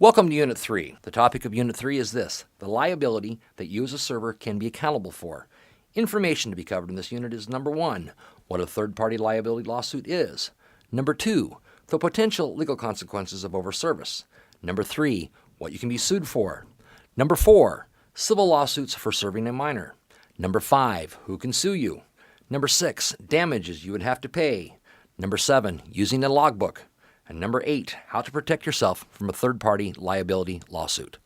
Welcome to Unit 3. The topic of Unit 3 is this: the liability that you as a server can be accountable for. Information to be covered in this unit is number 1, what a third-party liability lawsuit is. Number 2, the potential legal consequences of overservice. Number 3, what you can be sued for. Number 4, civil lawsuits for serving a minor. Number 5, who can sue you. Number 6, damages you would have to pay. Number 7, using a logbook. And number 8, how to protect yourself from a third-party liability lawsuit.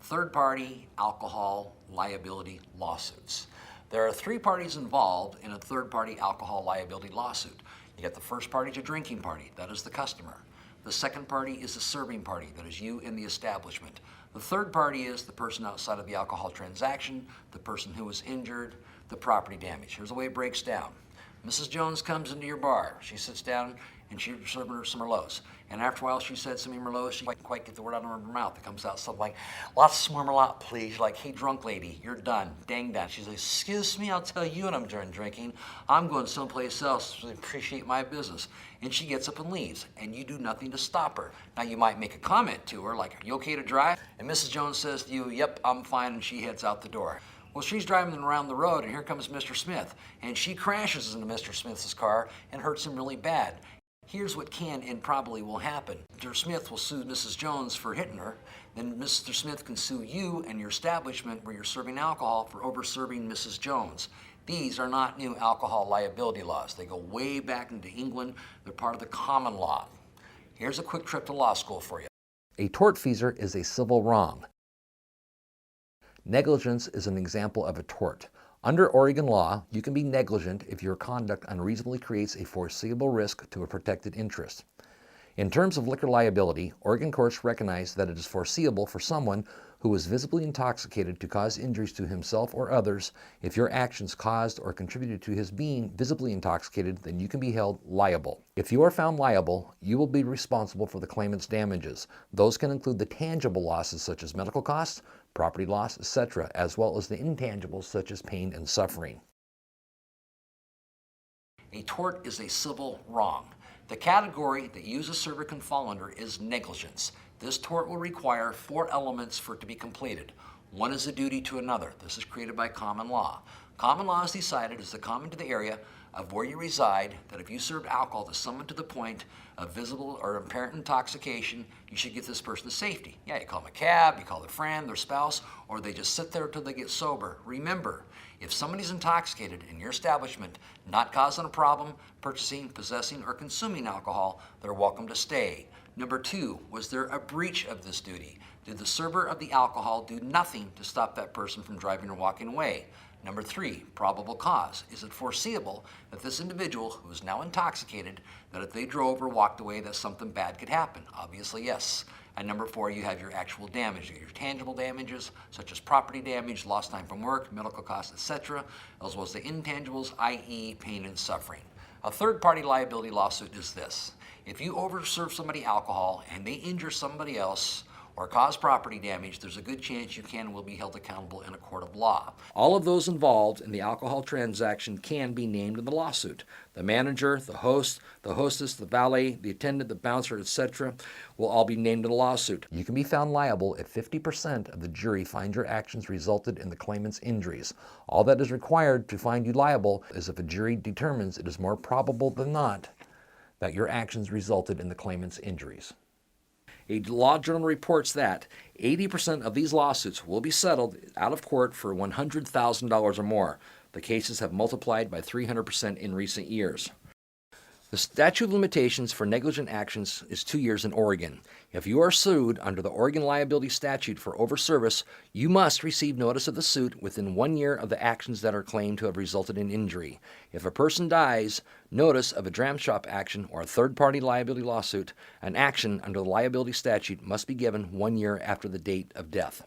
Third-party alcohol liability lawsuits. There are 3 parties involved in a third-party alcohol liability lawsuit. You get the first party to drinking party, that is the customer. The second party is the serving party, that is you and the establishment. The third party is the person outside of the alcohol transaction, the person who was injured, the property damage. Here's the way it breaks down. Mrs. Jones comes into your bar. She sits down and she's serving her some Merlots. And after a while, she said some Merlots. She can't quite get the word out of her mouth. It comes out something like, "Lots of more Merlot, please." Like, "Hey, drunk lady, you're done. Dang done." She's like, "Excuse me, I'll tell you when I'm done drinking. I'm going someplace else to appreciate my business." And she gets up and leaves, and you do nothing to stop her. Now, you might make a comment to her, like, "Are you okay to drive?" And Mrs. Jones says to you, "Yep, I'm fine," and she heads out the door. Well, she's driving around the road, and here comes Mr. Smith, and she crashes into Mr. Smith's car and hurts him really bad. Here's what can and probably will happen. Mr. Smith will sue Mrs. Jones for hitting her. Then Mr. Smith can sue you and your establishment where you're serving alcohol for over-serving Mrs. Jones. These are not new alcohol liability laws. They go way back into England. They're part of the common law. Here's a quick trip to law school for you. A tortfeasor is a civil wrong. Negligence is an example of a tort. Under Oregon law, you can be negligent if your conduct unreasonably creates a foreseeable risk to a protected interest. In terms of liquor liability, Oregon courts recognize that it is foreseeable for someone who is visibly intoxicated to cause injuries to himself or others. If your actions caused or contributed to his being visibly intoxicated, then you can be held liable. If you are found liable, you will be responsible for the claimant's damages. Those can include the tangible losses such as medical costs, property loss, etc., as well as the intangibles such as pain and suffering. A tort is a civil wrong. The category that you as a server can fall under is negligence. This tort will require 4 elements for it to be completed. 1 is a duty to another. This is created by common law. Common law is decided as the common to the area of where you reside that if you served alcohol to someone to the point of visible or apparent intoxication, you should get this person to safety. Yeah, you call them a cab, you call their friend, their spouse, or they just sit there until they get sober. Remember, if somebody's intoxicated in your establishment, not causing a problem, purchasing, possessing, or consuming alcohol, they're welcome to stay. Number 2, was there a breach of this duty? Did the server of the alcohol do nothing to stop that person from driving or walking away? Number 3, probable cause. Is it foreseeable that this individual who is now intoxicated, that if they drove or walked away, that something bad could happen? Obviously, yes. And number 4, you have your actual damage, your tangible damages, such as property damage, lost time from work, medical costs, etc., as well as the intangibles, i.e. pain and suffering. A third-party liability lawsuit is this: if you overserve somebody alcohol and they injure somebody else or cause property damage, there's a good chance you can and will be held accountable in a court of law. All of those involved in the alcohol transaction can be named in the lawsuit. The manager, the host, the hostess, the valet, the attendant, the bouncer, etc. will all be named in the lawsuit. You can be found liable if 50% of the jury find your actions resulted in the claimant's injuries. All that is required to find you liable is if a jury determines it is more probable than not that your actions resulted in the claimant's injuries. A law journal reports that 80% of these lawsuits will be settled out of court for $100,000 or more. The cases have multiplied by 300% in recent years. The statute of limitations for negligent actions is 2 years in Oregon. If you are sued under the Oregon liability statute for overservice, you must receive notice of the suit within 1 year of the actions that are claimed to have resulted in injury. If a person dies, notice of a dram shop action or a third-party liability lawsuit, an action under the liability statute must be given 1 year after the date of death.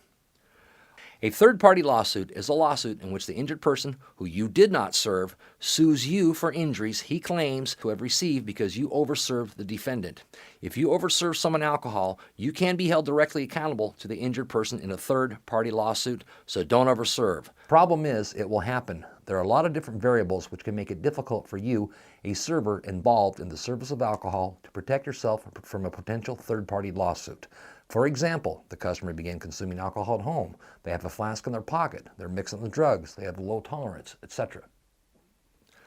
A third-party lawsuit is a lawsuit in which the injured person who you did not serve sues you for injuries he claims to have received because you overserved the defendant. If you overserve someone alcohol, you can be held directly accountable to the injured person in a third-party lawsuit, so don't overserve. Problem is, it will happen. There are a lot of different variables which can make it difficult for you, a server involved in the service of alcohol, to protect yourself from a potential third-party lawsuit. For example, the customer began consuming alcohol at home. They have a flask in their pocket. They're mixing the drugs. They have a low tolerance, etc.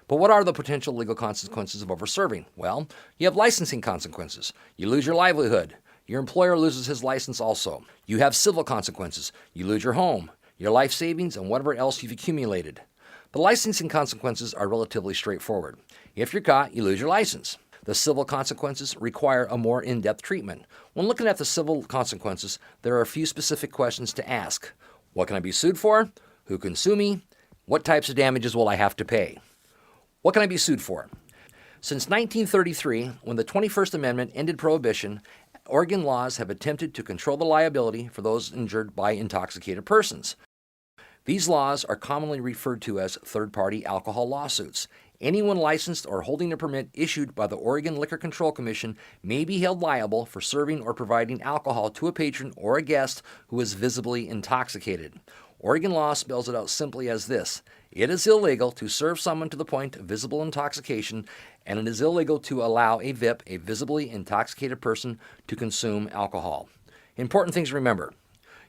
But what are the potential legal consequences of overserving? Well, you have licensing consequences. You lose your livelihood. Your employer loses his license also. You have civil consequences. You lose your home, your life savings, and whatever else you've accumulated. The licensing consequences are relatively straightforward. If you're caught, you lose your license. The civil consequences require a more in-depth treatment. When looking at the civil consequences, there are a few specific questions to ask. What can I be sued for? Who can sue me? What types of damages will I have to pay? What can I be sued for? Since 1933, when the 21st Amendment ended prohibition, Oregon laws have attempted to control the liability for those injured by intoxicated persons. These laws are commonly referred to as third-party alcohol lawsuits. Anyone licensed or holding a permit issued by the Oregon Liquor Control Commission may be held liable for serving or providing alcohol to a patron or a guest who is visibly intoxicated. Oregon law spells it out simply as this: it is illegal to serve someone to the point of visible intoxication, and it is illegal to allow a VIP, a visibly intoxicated person, to consume alcohol. Important things to remember.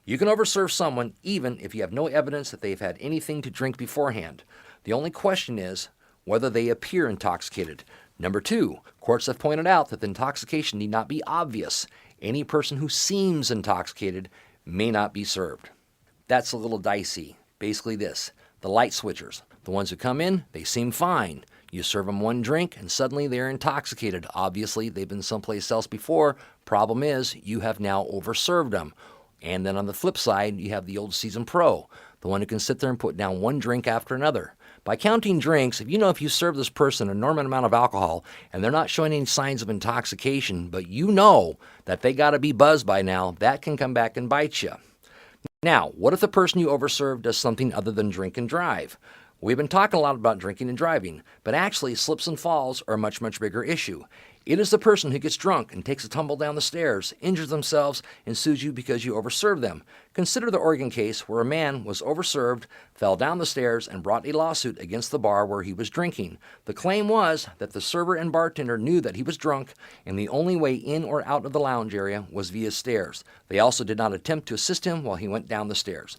You can overserve someone even if you have no evidence that they've had anything to drink beforehand. The only question is whether they appear intoxicated. Number two, courts have pointed out that the intoxication need not be obvious. Any person who seems intoxicated may not be served. That's a little dicey. Basically this: the light switchers, the ones who come in, they seem fine. You serve them one drink and suddenly they're intoxicated. Obviously, they've been someplace else before. Problem is, you have now overserved them. And then on the flip side, you have the old seasoned pro, the one who can sit there and put down one drink after another. By counting drinks, if you serve this person an enormous amount of alcohol and they're not showing any signs of intoxication, but you know that they got to be buzzed by now, that can come back and bite you. Now, what if the person you overserve does something other than drink and drive? We've been talking a lot about drinking and driving, but actually slips and falls are a much, much bigger issue. It is the person who gets drunk and takes a tumble down the stairs, injures themselves, and sues you because you overserved them. Consider the Oregon case where a man was overserved, fell down the stairs, and brought a lawsuit against the bar where he was drinking. The claim was that the server and bartender knew that he was drunk, and the only way in or out of the lounge area was via stairs. They also did not attempt to assist him while he went down the stairs.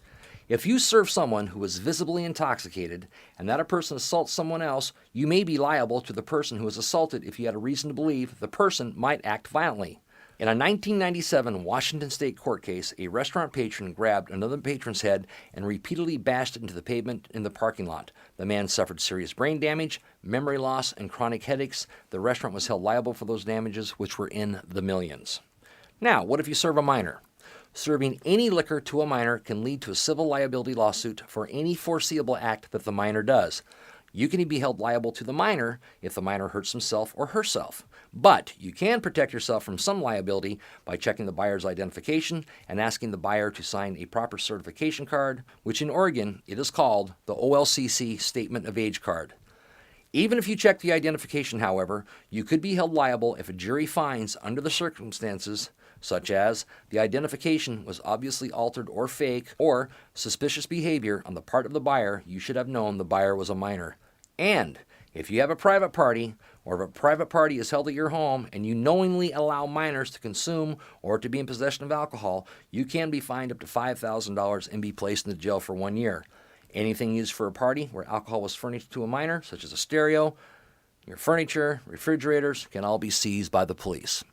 If you serve someone who is visibly intoxicated and that a person assaults someone else, you may be liable to the person who was assaulted if you had a reason to believe the person might act violently. In a 1997 Washington State court case, a restaurant patron grabbed another patron's head and repeatedly bashed it into the pavement in the parking lot. The man suffered serious brain damage, memory loss, and chronic headaches. The restaurant was held liable for those damages, which were in the millions. Now, what if you serve a minor? Serving any liquor to a minor can lead to a civil liability lawsuit for any foreseeable act that the minor does. You can be held liable to the minor if the minor hurts himself or herself. But you can protect yourself from some liability by checking the buyer's identification and asking the buyer to sign a proper certification card, which in Oregon it is called the OLCC Statement of Age Card. Even if you check the identification, however, you could be held liable if a jury finds, under the circumstances, such as the identification was obviously altered or fake, or suspicious behavior on the part of the buyer, you should have known the buyer was a minor. And if you have a private party, or if a private party is held at your home and you knowingly allow minors to consume or to be in possession of alcohol, you can be fined up to $5,000 and be placed in the jail for 1 year. Anything used for a party where alcohol was furnished to a minor, such as a stereo, your furniture, refrigerators, can all be seized by the police.